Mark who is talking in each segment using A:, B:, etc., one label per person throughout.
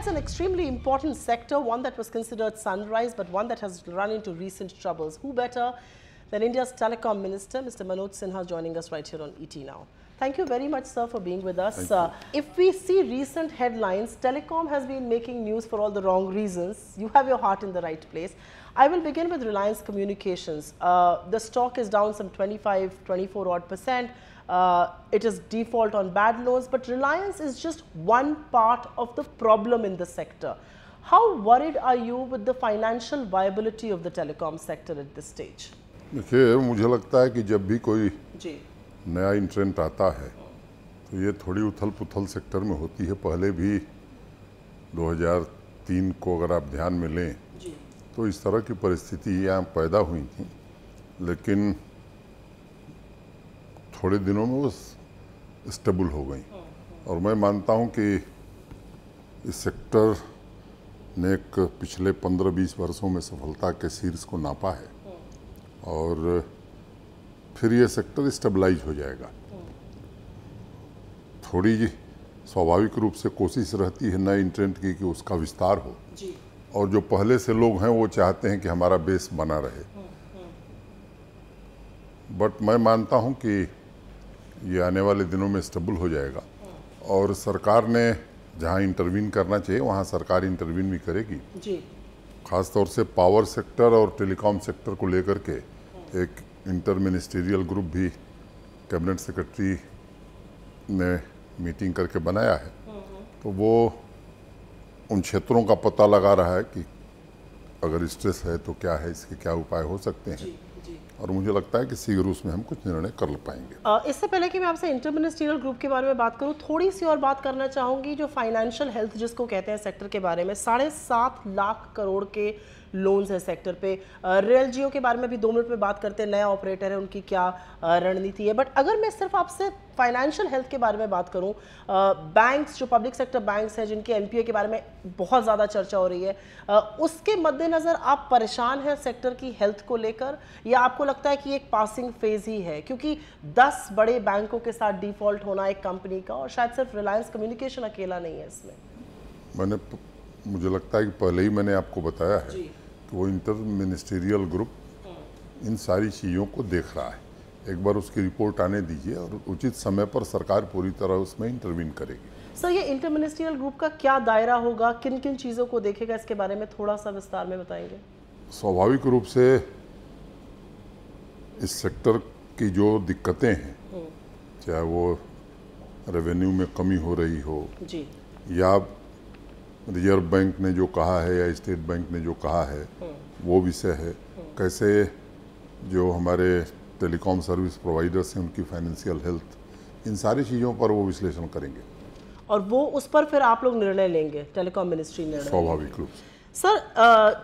A: it's an extremely important sector, one that was considered sunrise, but one that has run into recent troubles. Who better than India's Telecom Minister, Mr. Manoj Sinha, joining us right here on ET Now. Thank you very much, sir, for being with us. If we see recent headlines, Telecom has been making news for all the wrong reasons. You have your heart in the right place. I will begin with Reliance Communications. The stock is down some 24% odd. It is default on bad loans, but Reliance is just one part of the problem in the sector. How worried are you with the financial viability of the telecom sector at this stage?
B: देखिए, मुझे लगता है कि जब भी कोई नया इंट्रेंट आता है तो ये थोड़ी उथल पुथल सेक्टर में होती है। पहले भी 2003 को अगर आप ध्यान में लें तो इस तरह की परिस्थिति यहाँ पैदा हुई थी, लेकिन थोड़े दिनों में वो स्टेबल हो गई। और मैं मानता हूँ कि इस सेक्टर ने एक पिछले 15-20 वर्षों में सफलता के शीर्ष को नापा है और फिर ये सेक्टर स्टेबलाइज हो जाएगा। थोड़ी स्वाभाविक रूप से कोशिश रहती है नए इंट्रेंट की कि उसका विस्तार हो और जो पहले से लोग हैं वो चाहते हैं कि हमारा बेस बना रहे। बट मैं मानता हूं कि ये आने वाले दिनों में स्टेबल हो जाएगा और सरकार ने जहां इंटरवीन करना चाहिए वहां सरकार इंटरवीन भी करेगी। खास तौर से पावर सेक्टर और टेलीकॉम सेक्टर को लेकर के एक इंटर मिनिस्टीरियल ग्रुप भी कैबिनेट सेक्रेटरी ने मीटिंग करके बनाया है, तो वो उन क्षेत्रों का पता लगा रहा है कि अगर स्ट्रेस है तो क्या है, इसके क्या उपाय हो सकते हैं। और मुझे लगता है कि शीघ्र उसमें हम कुछ निर्णय कर पाएंगे।
A: इससे पहले कि मैं आपसे इंटर मिनिस्ट्रियल ग्रुप के बारे में बात करूं, थोड़ी सी और बात करना चाहूंगी जो फाइनेंशियल हेल्थ जिसको कहते हैं सेक्टर के बारे में। 7.5 लाख करोड़ के लोन्स है सेक्टर पे। रियल जियो के बारे में भी 2 मिनट में बात करते हैं, नया ऑपरेटर है, उनकी क्या रणनीति है। बट अगर मैं सिर्फ आपसे फाइनेंशियल हेल्थ के बारे में बात करूं, बैंक्स जो पब्लिक सेक्टर बैंक्स हैं जिनके एनपीए के बारे में बहुत ज़्यादा चर्चा हो रही है, उसके मद्देनज़र आप परेशान हैं सेक्टर की हेल्थ को लेकर, या आपको लगता है कि एक पासिंग फेज ही है? क्योंकि 10 बड़े बैंकों के साथ डिफॉल्ट होना एक कंपनी का, और शायद सिर्फ रिलायंस कम्युनिकेशन अकेला नहीं है इसमें।
B: मुझे लगता है कि पहले ही मैंने आपको बताया है कि वो इंटर मिनिस्टीरियल ग्रुप इन सारी चीज़ों को देख रहा है। एक बार उसकी रिपोर्ट आने दीजिए और उचित समय पर सरकार पूरी तरह उसमें इंटरवीन करेगी।
A: सर, ये इंटर मिनिस्ट्रियल ग्रुप का क्या दायरा होगा, किन किन चीज़ों को देखेगा, इसके बारे में थोड़ा सा विस्तार में बताएंगे?
B: स्वाभाविक रूप से इस सेक्टर की जो दिक्कतें हैं, चाहे वो रेवेन्यू में कमी हो रही हो या रिजर्व बैंक ने जो कहा है या स्टेट बैंक ने जो कहा है वो विषय है, कैसे जो हमारे टेलीकॉम सर्विस प्रोवाइडर्स हैं उनकी फाइनेंशियल हेल्थ, इन सारी चीज़ों पर वो विश्लेषण करेंगे
A: और वो उस पर फिर आप लोग निर्णय लेंगे, टेलीकॉम मिनिस्ट्री निर्णय?
B: स्वाभाविक रूप से।
A: सर,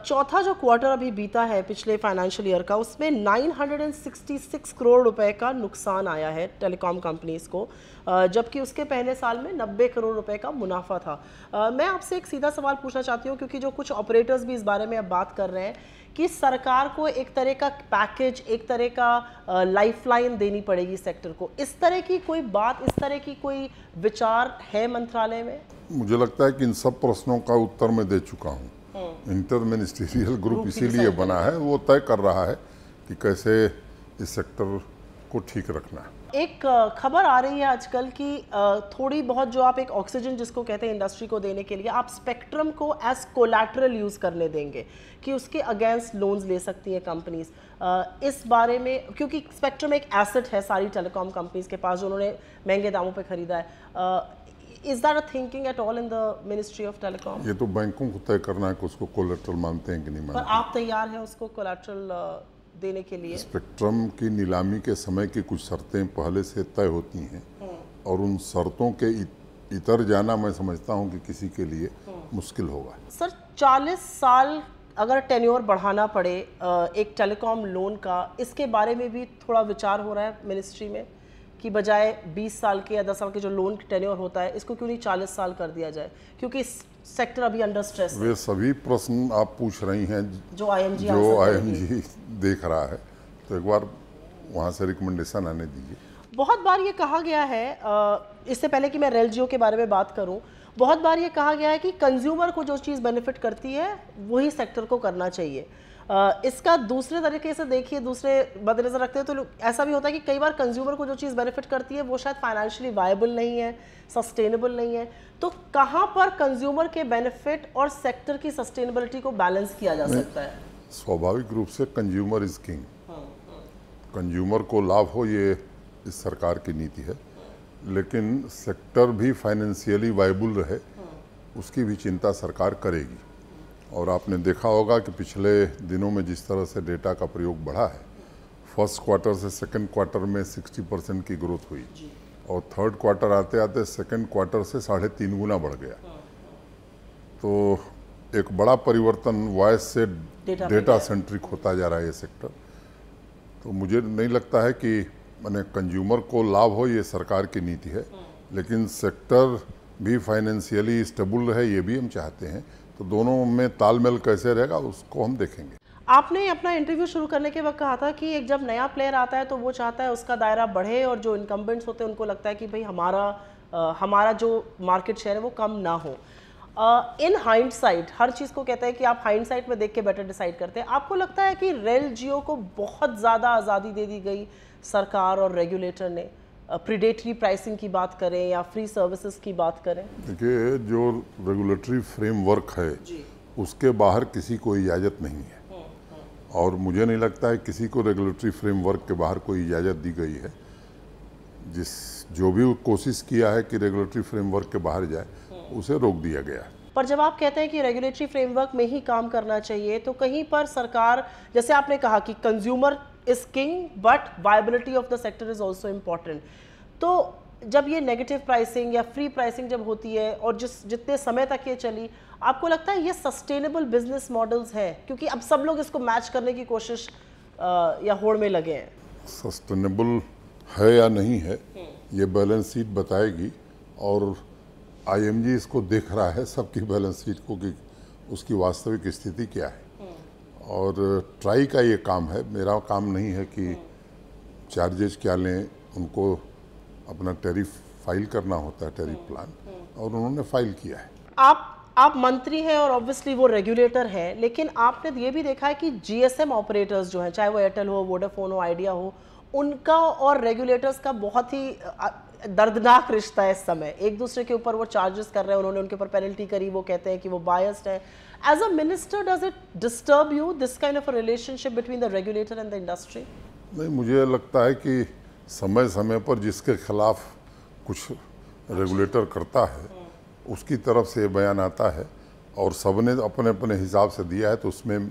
A: चौथा जो क्वार्टर अभी बीता है पिछले फाइनेंशियल ईयर का, उसमें 966 करोड़ रुपए का नुकसान आया है टेलीकॉम कंपनीज को, जबकि उसके पहले साल में 90 करोड़ रुपए का मुनाफा था। मैं आपसे एक सीधा सवाल पूछना चाहती हूँ, क्योंकि जो कुछ ऑपरेटर्स भी इस बारे में अब बात कर रहे हैं कि सरकार को एक तरह का पैकेज, एक तरह का लाइफलाइन देनी पड़ेगी सेक्टर को। इस तरह की कोई बात, इस तरह की कोई विचार है मंत्रालय में?
B: मुझे लगता है कि इन सब प्रश्नों का उत्तर मैं दे चुका हूँ। इंटर मिनिस्टीरियल ग्रुप इसीलिए बना है, वो तय कर रहा है कि कैसे इस सेक्टर को ठीक रखना है।
A: एक खबर आ रही है आजकल कि थोड़ी बहुत जो आप एक ऑक्सीजन जिसको कहते हैं इंडस्ट्री को देने के लिए आप स्पेक्ट्रम को एज कोलैटरल यूज करने देंगे, कि उसके अगेंस्ट लोन्स ले सकती हैं कंपनीज। इस बारे में, क्योंकि स्पेक्ट्रम एक एसेट है सारी टेलीकॉम कंपनीज के पास जो उन्होंने महंगे दामों पे खरीदा है, Is that a thinking at all in the Ministry of Telecom?
B: ये तो बैंकों को तय करना है कि उसको कोलैटरल मानते हैं कि नहीं मानते।
A: पर आप तैयार हैं उसको कोलैटरल देने के लिए?
B: स्पेक्ट्रम की नीलामी के समय की कुछ शर्तें पहले से तय होती हैं और उन शर्तों के इतर जाना मैं समझता हूं कि किसी के लिए मुश्किल होगा।
A: सर, 40 साल अगर टेन्योर बढ़ाना पड़े एक टेलीकॉम लोन का, इसके बारे में भी थोड़ा विचार हो रहा है मिनिस्ट्री में कि बजाय 20 साल के या 10 साल के जो लोन टेन्योर होता है, इसको क्यों नहीं 40 साल कर दिया जाए, क्योंकि सेक्टर अभी अंडर स्ट्रेस है।
B: वे सभी प्रश्न आप पूछ रही हैं
A: जो आईएमजी
B: देख रहा है, तो एक बार वहाँ से रिकमेंडेशन आने दीजिए।
A: बहुत बार ये कहा गया है, इससे पहले कि मैं रेल जियो के बारे में बात करूं, बहुत बार ये कहा गया है कि कंज्यूमर को जो चीज़ बेनिफिट करती है वही सेक्टर को करना चाहिए। इसका दूसरे तरीके से देखिए, दूसरे मद्देनजर रखते हैं तो ऐसा भी होता है कि कई बार कंज्यूमर को जो चीज़ बेनिफिट करती है वो शायद फाइनेंशियली वायबल नहीं है, सस्टेनेबल नहीं है। तो कहाँ पर कंज्यूमर के बेनिफिट और सेक्टर की सस्टेनेबिलिटी को बैलेंस किया जा सकता है?
B: स्वाभाविक रूप से कंज्यूमर इज किंग। कंज्यूमर को लाभ हो, ये इस सरकार की नीति है, लेकिन सेक्टर भी फाइनेंशियली वायबल रहे उसकी भी चिंता सरकार करेगी। और आपने देखा होगा कि पिछले दिनों में जिस तरह से डेटा का प्रयोग बढ़ा है, फर्स्ट क्वार्टर से सेकंड क्वार्टर में 60% की ग्रोथ हुई और थर्ड क्वार्टर आते आते सेकंड क्वार्टर से 3.5 गुना बढ़ गया। तो एक बड़ा परिवर्तन वॉइस से डेटा सेंट्रिक होता जा रहा है ये सेक्टर। तो मुझे नहीं लगता है कि माने कंज्यूमर को लाभ हो, ये सरकार की नीति है, लेकिन सेक्टर भी फाइनेंशियली स्टेबल रहे ये भी हम चाहते हैं। तो दोनों में तालमेल कैसे रहेगा उसको हम देखेंगे।
A: आपने अपना इंटरव्यू शुरू करने के वक्त कहा था कि एक जब नया प्लेयर आता है तो वो चाहता है उसका दायरा बढ़े और जो इनकम्बेंट्स होते हैं उनको लगता है कि भाई हमारा जो मार्केट शेयर है वो कम ना हो। इन हाइंडसाइट हर चीज़ को कहते हैं कि आप हाइंडसाइट में देख के बेटर डिसाइड करते हैं। आपको लगता है कि रेल जियो को बहुत ज़्यादा आज़ादी दे दी गई सरकार और रेगुलेटर ने, प्रीडेटरी प्राइसिंग की बात करें या फ्री सर्विसेज की बात करें?
B: देखिए, जो रेगुलेटरी फ्रेमवर्क है उसके बाहर किसी को इजाज़त नहीं है और मुझे नहीं लगता है किसी को रेगुलेटरी फ्रेमवर्क के बाहर कोई इजाज़त दी गई है। जो भी कोशिश किया है कि रेगुलेटरी फ्रेमवर्क के बाहर जाए उसे रोक दिया गया है।
A: पर जब आप कहते हैं कि रेगुलेटरी फ्रेमवर्क में ही काम करना चाहिए तो कहीं पर सरकार, जैसे आपने कहा कि consumer is king but viability of the sector is also important, तो जब ये नेगेटिव प्राइसिंग या फ्री प्राइसिंग जब होती है और जितने समय तक ये चली, आपको लगता है ये सस्टेनेबल बिजनेस मॉडल्स हैं? क्योंकि अब सब लोग इसको मैच करने की कोशिश या होड़ में लगे हैं।
B: सस्टेनेबल है या नहीं है ये बैलेंस शीट बताएगी और आईएमजी इसको देख रहा है सबकी बैलेंस शीट को कि उसकी वास्तविक स्थिति क्या है। और ट्राई का ये काम है, मेरा काम नहीं है कि चार्जेस क्या लें, उनको अपना टैरिफ फाइल करना होता है, टैरिफ प्लान, और उन्होंने फाइल किया है।
A: आप मंत्री हैं और ऑब्वियसली वो रेगुलेटर हैं, लेकिन आपने ये भी देखा है कि जीएसएम ऑपरेटर्स जो हैं, चाहे वो एयरटेल हो, वोडाफोन हो, आइडिया हो, उनका और रेगुलेटर्स का बहुत ही दर्दनाक रिश्ता है इस समय। एक दूसरे के ऊपर वो चार्जेस कर रहे हैं, उन्होंने उनके ऊपर पेनल्टी करी, वो कहते हैं कि वो बायस्ड है। As a minister, does it disturb you this kind of a relationship between the regulator and the industry?
B: नहीं, मुझे लगता है कि समय समय पर जिसके खिलाफ कुछ रेगुलेटर करता है उसकी तरफ से बयान आता है और सबने अपने अपने हिसाब से दिया है, तो उसमें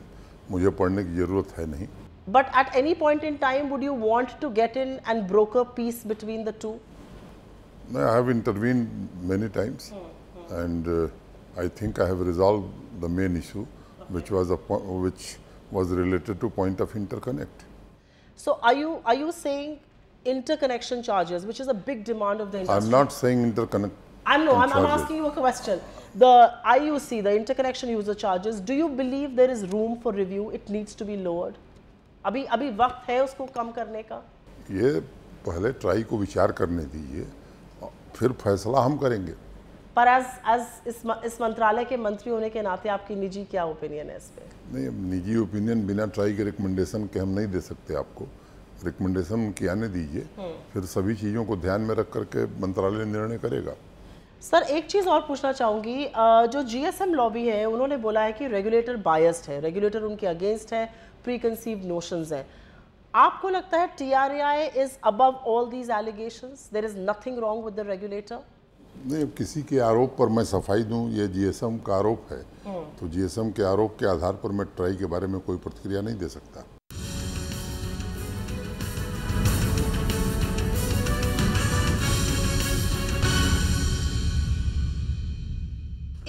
B: मुझे पढ़ने की ज़रूरत है नहीं।
A: But at any point in time, would you want to get in and broker peace between the two?
B: I have intervened many times, and I think I have resolved the main issue, which was related to point of interconnect.
A: So are you saying interconnection charges, which is a big demand of the industry?
B: I'm not saying interconnect.
A: I'm asking you a question. The IUC, the interconnection user charges, do you believe there is room for review? It needs to be lowered. अभी वक्त है उसको कम करने का?
B: ये पहले try को विचार करने दीजिए, फिर फैसला हम करेंगे।
A: पर इस मंत्रालय के मंत्री होने के नाते आपकी निजी क्या ओपिनियन है इस पे?
B: नहीं, निजी ओपिनियन बिना ट्राई के रिकमेंडेशन के हम नहीं दे सकते आपको। रिकमेंडेशन उनकी आने दीजिए, फिर सभी चीज़ों को ध्यान में रख करके मंत्रालय निर्णय करेगा।
A: सर, एक चीज़ और पूछना चाहूँगी, जो जीएसएम लॉबी है उन्होंने बोला है कि रेगुलेटर बायस्ड है, रेगुलेटर उनके अगेंस्ट है, प्रीकंसीव्ड नोशंस हैं। आपको लगता है TRAI is above all these allegations, there is nothing wrong with the regulator?
B: नहीं, किसी के आरोप पर मैं सफाई दूं, ये जीएसएम का आरोप है, तो जीएसएम के आरोप के आधार पर मैं ट्राई के बारे में कोई प्रतिक्रिया नहीं दे सकता।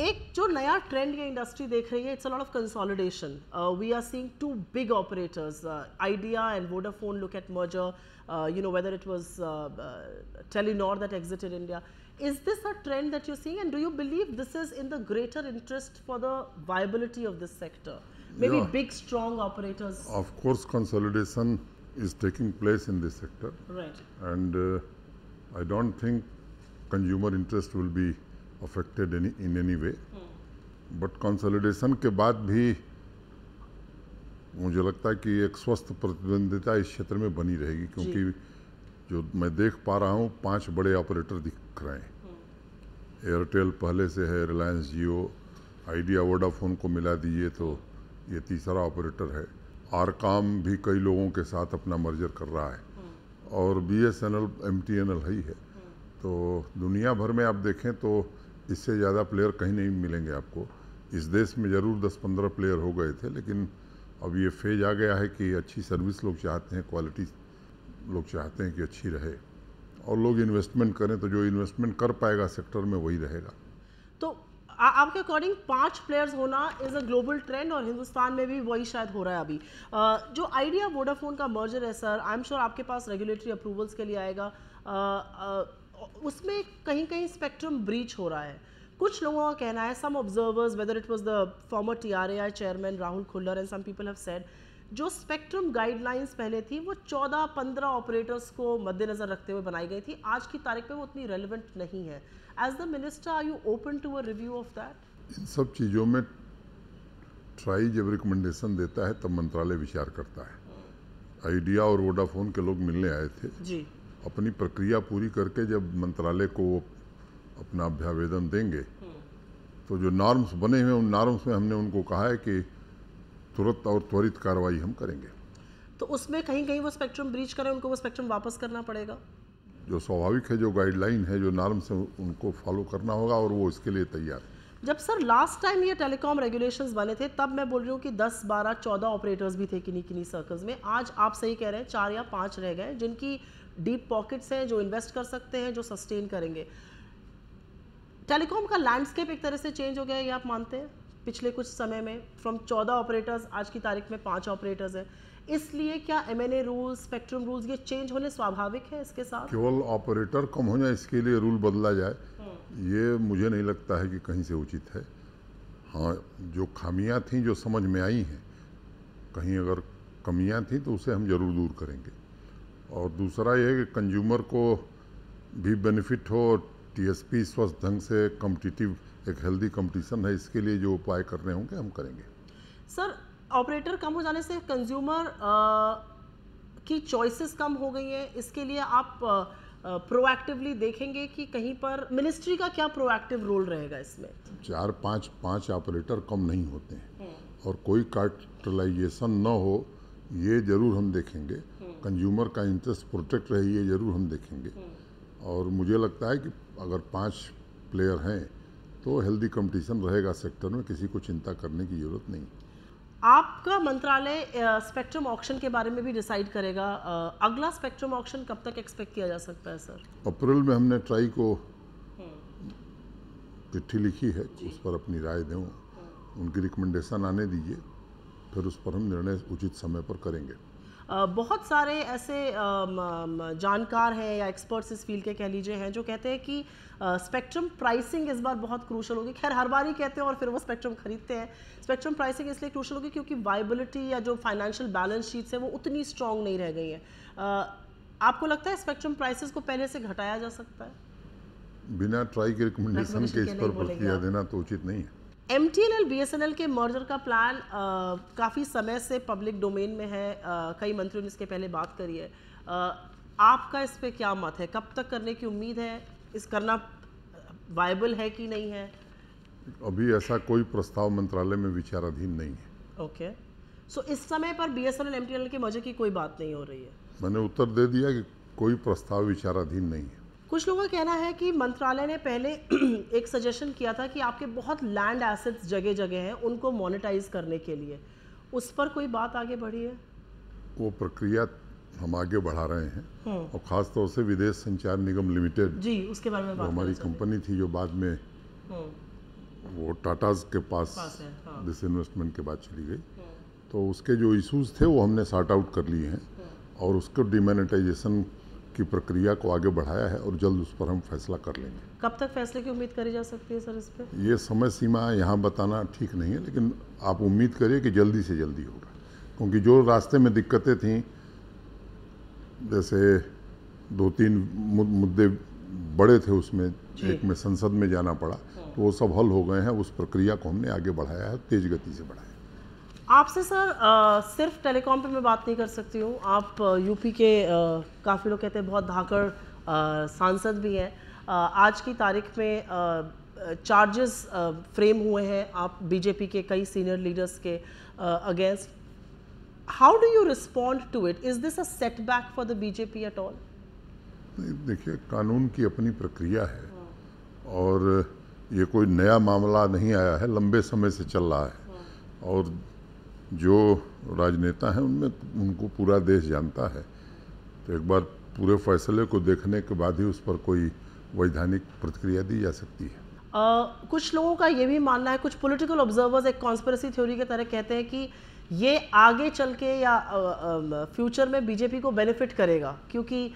A: एक जो नया ट्रेंड ये इंडस्ट्री देख रही है, it's a lot of consolidation. We are seeing two big operators, Idea and Vodafone look at merger, you know, whether it was Telenor that exited India. Is this a trend that you're seeing, and do you believe this is in the greater interest for the viability of this sector? Maybe big, strong operators.
B: Of course, consolidation is taking place in this sector.
A: Right.
B: And I don't think consumer interest will be affected in any way, but consolidation के बाद भी मुझे लगता है कि एक स्वस्थ प्रतिद्वंदिता इस क्षेत्र में बनी रहेगी, क्योंकि जो मैं देख पा रहा हूँ 5 बड़े ऑपरेटर दिख रहे हैं। एयरटेल पहले से है, रिलायंस जियो, आइडिया वोडाफोन को मिला दीजिए तो ये तीसरा ऑपरेटर है। आरकाम भी कई लोगों के साथ अपना मर्जर कर रहा है, और BSNL MTNL ही है। तो दुनिया भर में आप देखें तो इससे ज़्यादा प्लेयर कहीं नहीं मिलेंगे आपको। इस देश में ज़रूर 10-15 प्लेयर हो गए थे, लेकिन अब ये फेज आ गया है कि अच्छी सर्विस लोग चाहते हैं, क्वालिटी लोग चाहते हैं कि अच्छी रहे, और लोग इन्वेस्टमेंट करें तो जो इन्वेस्टमेंट कर पाएगा सेक्टर में वही रहेगा।
A: तो आपके अकॉर्डिंग 5 प्लेयर्स होना इज अ ग्लोबल ट्रेंड, और हिंदुस्तान में भी वही शायद हो रहा है अभी। जो आइडिया वोडाफोन का मर्जर है सर, आई एम श्योर आपके पास रेगुलेटरी अप्रूवल्स के लिए आएगा, उसमें कहीं कहीं स्पेक्ट्रम ब्रीच हो रहा है। कुछ लोगों का कहना है, some observers, whether it was the former TRAI chairman Rahul Khullar and some people have said, जो स्पेक्ट्रम गाइडलाइंस पहले थी वो 14-15 ऑपरेटर्स को मद्देनजर रखते हुए बनाई गई थी, आज की तारीख पे वो उतनी रेलिवेंट नहीं है। As the minister, are you open to a review of that?
B: इन सब चीज़ों में ट्राई जब रिकमेंडेशन देता है तब मंत्रालय विचार करता है। आइडिया और वोडाफोन के लोग मिलने आए थे
A: जी,
B: अपनी प्रक्रिया पूरी करके जब मंत्रालय को अपना अभ्यावेदन देंगे तो जो नॉर्म्स बने हुए उन नॉर्म्स में हमने उनको कहा है कि तुरंत और त्वरित कार्रवाई हम करेंगे।
A: तो उसमें कहीं कहीं वो स्पेक्ट्रम ब्रीच करें, उनको वो स्पेक्ट्रम वापस करना पड़ेगा।
B: जो स्वाभाविक है, जो गाइडलाइन है, जो नॉर्म्स है, उनको फॉलो करना होगा, और वो इसके लिए तैयार है।
A: जब सर लास्ट टाइम ये टेलीकॉम रेगुलेशंस बने थे तब मैं बोल रही हूँ कि 10, 12, 14 ऑपरेटर्स भी थे किन्हीं सर्कल्स में। आज आप सही कह रहे हैं 4 या 5 रह गए जिनकी डीप पॉकेट्स हैं, जो इन्वेस्ट कर सकते हैं, जो सस्टेन करेंगे। टेलीकॉम का लैंडस्केप एक तरह से चेंज हो गया है, ये आप मानते हैं पिछले कुछ समय में? फ्रॉम 14 ऑपरेटर्स आज की तारीख में 5 ऑपरेटर्स हैं, इसलिए क्या M&A रूल्स, स्पेक्ट्रम रूल्स ये चेंज होने स्वाभाविक है? इसके साथ
B: केवल ऑपरेटर कम हो जाए इसके लिए रूल बदला जाए, ये मुझे नहीं लगता है कि कहीं से उचित है। हाँ, जो खामियां थी जो समझ में आई हैं, कहीं अगर कमियां थी तो उसे हम जरूर दूर करेंगे। और दूसरा ये है कि कंज्यूमर को भी बेनिफिट हो, TSP स्वस्थ ढंग से कॉम्पिटिटिव, एक हेल्दी कंपटीशन है, इसके लिए जो उपाय करने होंगे हम करेंगे।
A: सर, ऑपरेटर कम हो जाने से कंज्यूमर की चॉइसेस कम हो गई हैं, इसके लिए आप प्रोएक्टिवली देखेंगे कि कहीं पर मिनिस्ट्री का क्या प्रोएक्टिव रोल रहेगा इसमें?
B: 4-5 ऑपरेटर कम नहीं होते हैं, और कोई कार्टलाइजेशन न हो ये जरूर हम देखेंगे। कंज्यूमर का इंटरेस्ट प्रोटेक्ट रहे ये जरूर हम देखेंगे। और मुझे लगता है कि अगर 5 प्लेयर हैं तो हेल्दी कंपटीशन रहेगा सेक्टर में, किसी को चिंता करने की जरूरत नहीं।
A: आपका मंत्रालय स्पेक्ट्रम ऑक्शन के बारे में भी डिसाइड करेगा, अगला स्पेक्ट्रम ऑक्शन कब तक एक्सपेक्ट किया जा सकता है सर?
B: अप्रैल में हमने ट्राई को चिट्ठी लिखी है, उस पर अपनी राय दें, उनकी रिकमेंडेशन आने दीजिए, फिर उस पर हम निर्णय उचित समय पर करेंगे।
A: बहुत सारे ऐसे जानकार हैं या एक्सपर्ट्स इस फील्ड के कह लीजिए हैं जो कहते हैं कि स्पेक्ट्रम प्राइसिंग इस बार बहुत क्रूशल होगी। खैर हर बार ही कहते हैं और फिर वो स्पेक्ट्रम खरीदते हैं। स्पेक्ट्रम प्राइसिंग इसलिए क्रूशल होगी क्योंकि वाइबिलिटी या जो फाइनेंशियल बैलेंस शीट्स है वो उतनी स्ट्रांग नहीं रह गई हैं। आपको लगता है स्पेक्ट्रम प्राइसेस को पहले से घटाया जा सकता है?
B: बिना ट्राई के रिकमेंडेशन के इस पर प्रतिक्रिया देना तो उचित नहीं है।
A: MTNL BSNL के मर्जर का प्लान काफ़ी समय से पब्लिक डोमेन में है, कई मंत्रियों ने इसके पहले बात करी है। आपका इस पे क्या मत है? कब तक करने की उम्मीद है? इस करना वायबल है कि नहीं है?
B: अभी ऐसा कोई प्रस्ताव मंत्रालय में विचाराधीन नहीं है।
A: ओके, सो इस समय पर BSNL MTNL के मर्जर की कोई बात नहीं हो रही है?
B: मैंने उत्तर दे दिया कि कोई प्रस्ताव विचाराधीन नहीं है।
A: कुछ लोगों का कहना है कि मंत्रालय ने पहले एक सजेशन किया था कि आपके बहुत लैंड एसेट्स जगह जगह हैं, उनको मोनेटाइज करने के लिए, उस पर कोई बात आगे बढ़ी है? वो
B: प्रक्रिया हम आगे बढ़ा रहे हैं, और खास तौर से विदेश संचार निगम लिमिटेड
A: जी, उसके बारे में बात
B: हमारी कंपनी थी जो बाद में वो टाटाज के पास दिस इन्वेस्टमेंट के बाद चली गई, तो उसके जो इश्यूज थे वो हमने सॉर्ट आउट कर लिए हैं, और उसको डिमोनेटाइजेशन की प्रक्रिया को आगे बढ़ाया है, और जल्द उस पर हम फैसला कर लेंगे।
A: कब तक फैसले की उम्मीद करी जा सकती है सर इस पे?
B: ये समय सीमा यहाँ बताना ठीक नहीं है, लेकिन आप उम्मीद करिए कि जल्दी से जल्दी होगा, क्योंकि जो रास्ते में दिक्कतें थी, जैसे 2-3 मुद्दे बड़े थे उसमें, एक में संसद में जाना पड़ा, तो वो सब हल हो गए हैं। उस प्रक्रिया को हमने आगे बढ़ाया है, तेज गति से बढ़ाया।
A: आपसे सर सिर्फ टेलीकॉम पे मैं बात नहीं कर सकती हूँ। आप यूपी के काफ़ी लोग कहते हैं बहुत धाकड़ सांसद भी हैं। आज की तारीख में चार्जेस फ्रेम हुए हैं आप बीजेपी के कई सीनियर लीडर्स के against. How do you respond to it? Is this a setback for the BJP at all?
B: देखिए, कानून की अपनी प्रक्रिया है और ये कोई नया मामला नहीं आया है, लंबे समय से चल रहा है। और जो राजनेता हैं उनमें उनको पूरा देश जानता है, तो एक बार पूरे फैसले को देखने के बाद ही उस पर कोई वैधानिक प्रतिक्रिया दी जा सकती है।
A: कुछ लोगों का ये भी मानना है, कुछ पॉलिटिकल ऑब्जर्वर्स एक कॉन्स्पिरेसी थ्योरी के तरह कहते हैं कि ये आगे चल के या फ्यूचर में बीजेपी को बेनिफिट करेगा, क्योंकि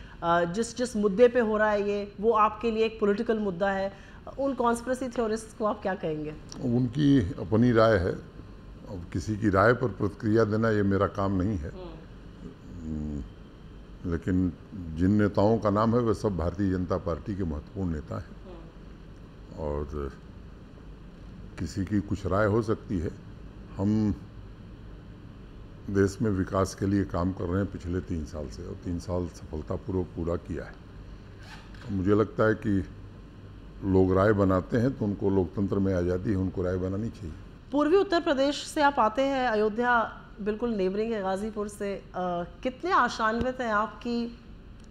A: जिस मुद्दे पे हो रहा है ये, वो आपके लिए एक पॉलिटिकल मुद्दा है। उन कॉन्स्पिरेसी थ्योरिस्ट को आप क्या कहेंगे?
B: उनकी अपनी राय है, अब किसी की राय पर प्रतिक्रिया देना ये मेरा काम नहीं है। लेकिन जिन नेताओं का नाम है वे सब भारतीय जनता पार्टी के महत्वपूर्ण नेता हैं और किसी की कुछ राय हो सकती है। हम देश में विकास के लिए काम कर रहे हैं पिछले 3 साल से, और 3 साल सफलतापूर्वक पूरा किया है। तो मुझे लगता है कि लोग राय बनाते हैं तो उनको लोकतंत्र में आज़ादी है, उनको राय बनानी चाहिए।
A: पूर्वी उत्तर प्रदेश से आप आते हैं, अयोध्या बिल्कुल नेबरिंग है गाजीपुर से। कितने आशान्वित हैं आप कि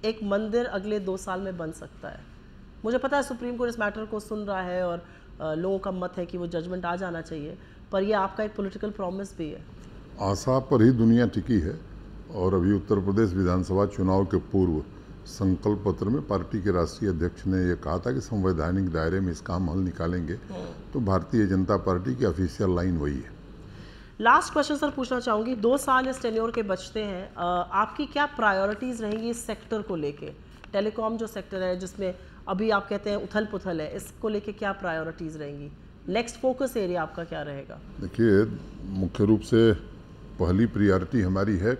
A: एक मंदिर अगले 2 साल में बन सकता है? मुझे पता है सुप्रीम कोर्ट इस मैटर को सुन रहा है और लोगों का मत है कि वो जजमेंट आ जाना चाहिए, पर ये आपका एक पॉलिटिकल प्रॉमिस भी है।
B: आशा पर ही दुनिया टिकी है और अभी उत्तर प्रदेश विधानसभा चुनाव के पूर्व संकल्प पत्र में पार्टी के राष्ट्रीय अध्यक्ष ने यह कहा था कि संवैधानिक दायरे में इसका हम हल निकालेंगे। तो भारतीय जनता पार्टी की ऑफिशियल लाइन वही है।
A: लास्ट क्वेश्चन सर पूछना चाहूँगी, 2 साल इस टेन्योर के बचते हैं, आपकी क्या प्रायोरिटीज़ रहेंगी इस सेक्टर को लेके? टेलीकॉम जो सेक्टर है जिसमें अभी आप कहते हैं उथल पुथल है, इसको लेके क्या प्रायोरिटीज़ रहेंगी? नेक्स्ट फोकस एरिया आपका क्या रहेगा?
B: देखिए, मुख्य रूप से पहली प्रायोरिटी हमारी है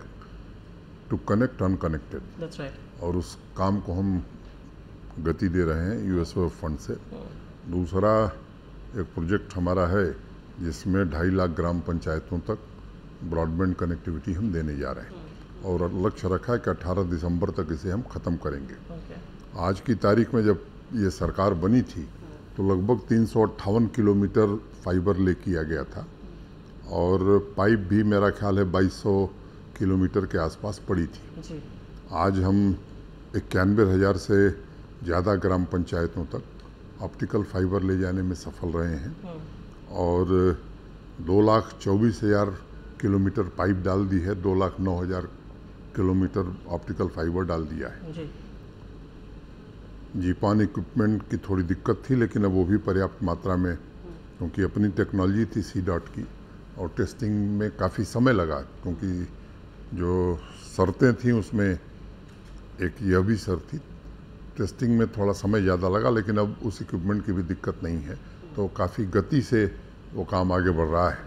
B: to connect unconnected.
A: That's right.
B: और उस काम को हम गति दे रहे हैं यूएसओएफ फंड से। दूसरा एक प्रोजेक्ट हमारा है जिसमें 2.5 लाख ग्राम पंचायतों तक ब्रॉडबैंड कनेक्टिविटी हम देने जा रहे हैं और लक्ष्य रखा है कि 18 दिसंबर तक इसे हम ख़त्म करेंगे। आज की तारीख में जब ये सरकार बनी थी तो लगभग 358 किलोमीटर फाइबर ले किया गया था और पाइप भी मेरा ख्याल है 2200 किलोमीटर के आसपास पड़ी थी जी। आज हम 91,000 से ज़्यादा ग्राम पंचायतों तक ऑप्टिकल फाइबर ले जाने में सफल रहे हैं और 2,24,000 किलोमीटर पाइप डाल दी है, 2,09,000 किलोमीटर ऑप्टिकल फाइबर डाल दिया है जी। जीपान इक्विपमेंट की थोड़ी दिक्कत थी लेकिन अब वो भी पर्याप्त मात्रा में, क्योंकि अपनी टेक्नोलॉजी थी C.DOT की और टेस्टिंग में काफ़ी समय लगा, क्योंकि जो शर्तें थी उसमें एक यह भी शर्त थी, टेस्टिंग में थोड़ा समय ज़्यादा लगा, लेकिन अब उस इक्विपमेंट की भी दिक्कत नहीं है, तो काफ़ी गति से वो काम आगे बढ़ रहा है।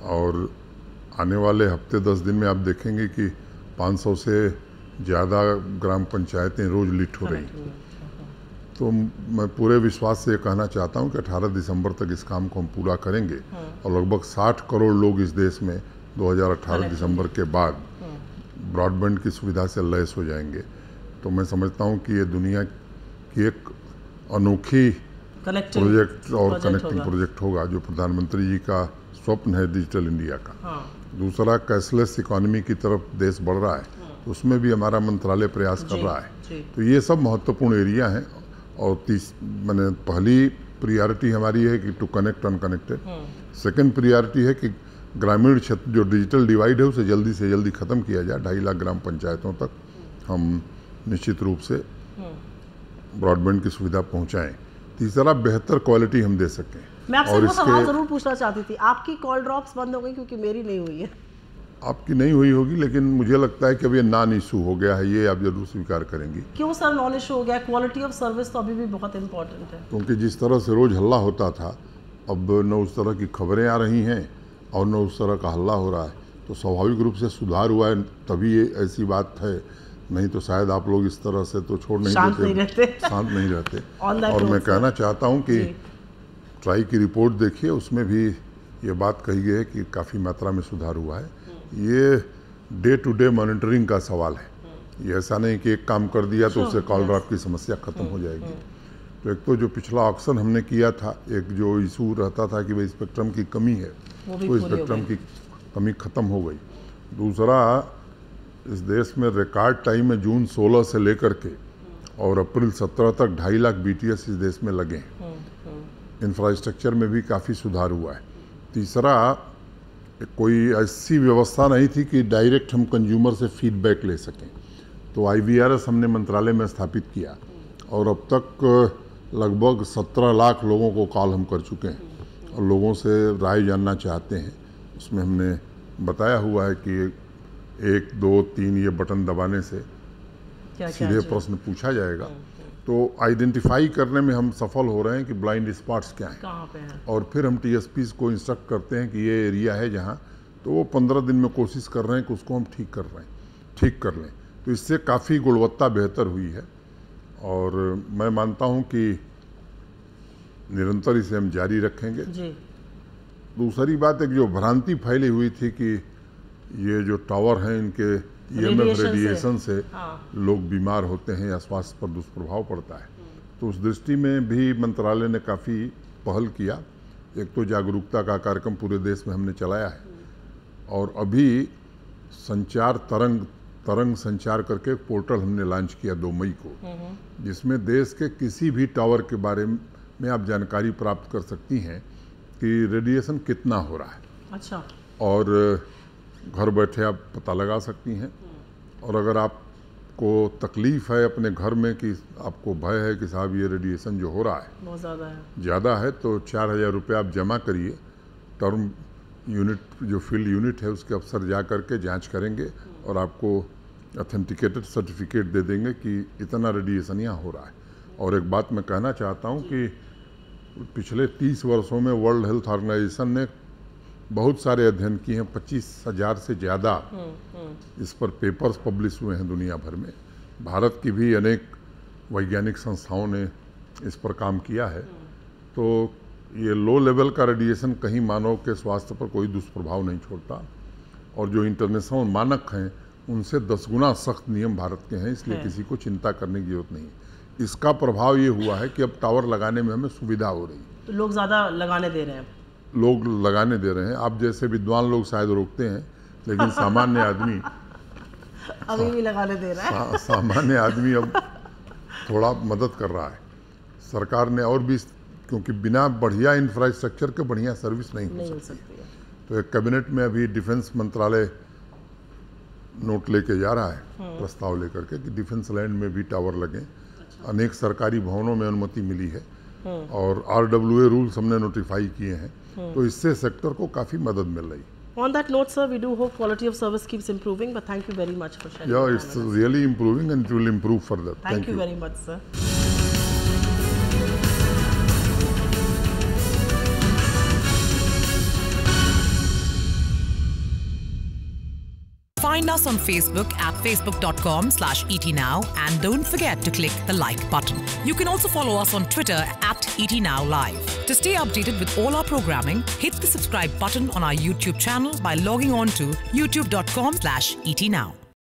B: और आने वाले हफ्ते 10 दिन में आप देखेंगे कि 500 से ज़्यादा ग्राम पंचायतें रोज़ लिट हो रही। तो मैं पूरे विश्वास से ये कहना चाहता हूँ कि 18 दिसंबर तक इस काम को हम पूरा करेंगे और लगभग 60 करोड़ लोग इस देश में 2018 दिसंबर के बाद ब्रॉडबैंड की सुविधा से लैस हो जाएंगे। तो मैं समझता हूँ कि ये दुनिया की एक अनोखी प्रोजेक्ट और कनेक्टिंग प्रोजेक्ट होगा जो प्रधानमंत्री जी का स्वप्न है डिजिटल इंडिया का। दूसरा, कैशलेस इकोनॉमी की तरफ देश बढ़ रहा है, तो उसमें भी हमारा मंत्रालय प्रयास कर रहा है। तो ये सब महत्वपूर्ण एरिया हैं। और मैंने पहली प्रियॉरिटी हमारी है कि to connect unconnected. Second priority है कि ग्रामीण क्षेत्र जो डिजिटल डिवाइड है उसे जल्दी से जल्दी ख़त्म किया जाए। 2.5 लाख ग्राम पंचायतों तक हम निश्चित रूप से ब्रॉडबैंड की सुविधा पहुंचाएं। तीसरा, बेहतर क्वालिटी हम दे सकें।
A: मैं आपसे वो सवाल ज़रूर पूछना चाहती थी, आपकी कॉल ड्रॉप्स बंद हो गई क्योंकि मेरी नहीं हुई है।
B: आपकी नहीं हुई होगी, लेकिन मुझे लगता है कि अब ये नॉन इशू हो गया है, ये आप जरूर स्वीकार करेंगे।
A: क्यों सर नॉन इशू हो गया? क्वालिटी ऑफ सर्विस तो अभी भी बहुत इंपॉर्टेंट है।
B: क्योंकि जिस तरह से रोज़ हल्ला होता था, अब न उस तरह की खबरें आ रही हैं और न उस तरह का हल्ला हो रहा है, तो स्वाभाविक रूप से सुधार हुआ है। तभी ये ऐसी बात है नहीं तो शायद आप लोग इस तरह से तो छोड़ नहीं
A: शांत नहीं रहते।
B: और मैं कहना चाहता हूं कि ट्राई की रिपोर्ट देखिए, उसमें भी ये बात कही गई है कि काफ़ी मात्रा में सुधार हुआ है। ये डे टू डे मॉनिटरिंग का सवाल है, ये ऐसा नहीं कि एक काम कर दिया तो उससे कॉल ड्रॉप की समस्या खत्म हो जाएगी। तो एक तो जो पिछला ऑक्शन हमने किया था, एक जो इशू रहता था कि भाई स्पेक्ट्रम की कमी है, तो स्पेक्ट्रम की कमी खत्म हो गई। दूसरा, इस देश में रिकॉर्ड टाइम में जून 16 से लेकर के और अप्रैल 17 तक 2.5 लाख BTS इस देश में लगे हैं। इंफ्रास्ट्रक्चर में भी काफ़ी सुधार हुआ है। तीसरा, कोई ऐसी व्यवस्था नहीं थी कि डायरेक्ट हम कंज्यूमर से फीडबैक ले सकें, तो IVRS हमने मंत्रालय में स्थापित किया और अब तक लगभग 17 लाख लोगों को कॉल हम कर चुके हैं और लोगों से राय जानना चाहते हैं। उसमें हमने बताया हुआ है कि 1, 2, 3 ये बटन दबाने से सीधे प्रश्न पूछा जाएगा। तो आइडेंटिफाई करने में हम सफल हो रहे हैं कि ब्लाइंड स्पॉट्स क्या हैं,
A: कहाँ पे हैं।
B: और फिर हम TSPs को इंस्ट्रक्ट करते हैं कि ये एरिया है जहाँ, तो वो 15 दिन में कोशिश कर रहे हैं कि उसको हम ठीक कर लें। तो इससे काफ़ी गुणवत्ता बेहतर हुई है और मैं मानता हूँ कि निरंतर इसे हम जारी रखेंगे
A: जी।
B: दूसरी बात, एक जो भ्रांति फैली हुई थी कि ये जो टावर हैं इनके EMF रेडिएशन से लोग बीमार होते हैं या स्वास्थ्य पर दुष्प्रभाव पड़ता है, तो उस दृष्टि में भी मंत्रालय ने काफ़ी पहल किया। एक तो जागरूकता का कार्यक्रम पूरे देश में हमने चलाया है और अभी संचार तरंग संचार करके एक पोर्टल हमने लॉन्च किया 2 मई को, जिसमें देश के किसी भी टावर के बारे में आप जानकारी प्राप्त कर सकती हैं कि रेडिएशन कितना हो रहा है।
A: अच्छा।
B: और घर बैठे आप पता लगा सकती हैं। और अगर आपको तकलीफ़ है अपने घर में कि आपको भय है कि साहब ये रेडिएशन जो हो रहा है
A: बहुत ज़्यादा है, तो 4000 रुपये आप जमा करिए। टर्म यूनिट जो फील्ड यूनिट है उसके अफसर जा करके जांच करेंगे और आपको ऑथेंटिकेटेड सर्टिफिकेट दे देंगे कि इतना रेडिएशन यहाँ हो रहा है। और एक बात मैं कहना चाहता हूँ कि पिछले 30 वर्षों में वर्ल्ड हेल्थ ऑर्गेनाइजेशन ने बहुत सारे अध्ययन किए हैं, 25,000 से ज़्यादा इस पर पेपर्स पब्लिश हुए हैं दुनिया भर में। भारत की भी अनेक वैज्ञानिक संस्थाओं ने इस पर काम किया है। तो ये लो लेवल का रेडिएशन कहीं मानव के स्वास्थ्य पर कोई दुष्प्रभाव नहीं छोड़ता और जो इंटरनेशनल मानक हैं उनसे 10 गुना सख्त नियम भारत के हैं, इसलिए किसी को चिंता करने की जरूरत नहीं। इसका प्रभाव ये हुआ है कि अब टावर लगाने में हमें सुविधा हो रही है, तो लोग ज़्यादा लगाने दे रहे हैं।
B: आप जैसे विद्वान लोग शायद रोकते हैं, लेकिन सामान्य आदमी
A: अभी भी लगाने दे रहा है।
B: सामान्य आदमी अब थोड़ा मदद कर रहा है। सरकार ने और भी, क्योंकि बिना बढ़िया इंफ्रास्ट्रक्चर के बढ़िया सर्विस नहीं हो सकती है। तो एक कैबिनेट में अभी डिफेंस मंत्रालय नोट लेके जा रहा है, प्रस्ताव लेकर के कि डिफेंस लैंड में भी टावर लगें। अनेक सरकारी भवनों में अनुमति मिली है और RWA रूल्स हमने नोटिफाई किए हैं, तो इससे सेक्टर को काफ़ी मदद मिल रही है।
A: On that note, sir, we do hope quality of service keeps improving, but thank you very much for sharing.
B: Yeah, it's really improving and it will improve further.
A: Thank you very much, sir.
C: Find us on Facebook at facebook.com/etnow and don't forget to click the like button. You can also follow us on Twitter at etnowlive. To stay updated with all our programming, hit the subscribe button on our YouTube channel by logging on to youtube.com/etnow.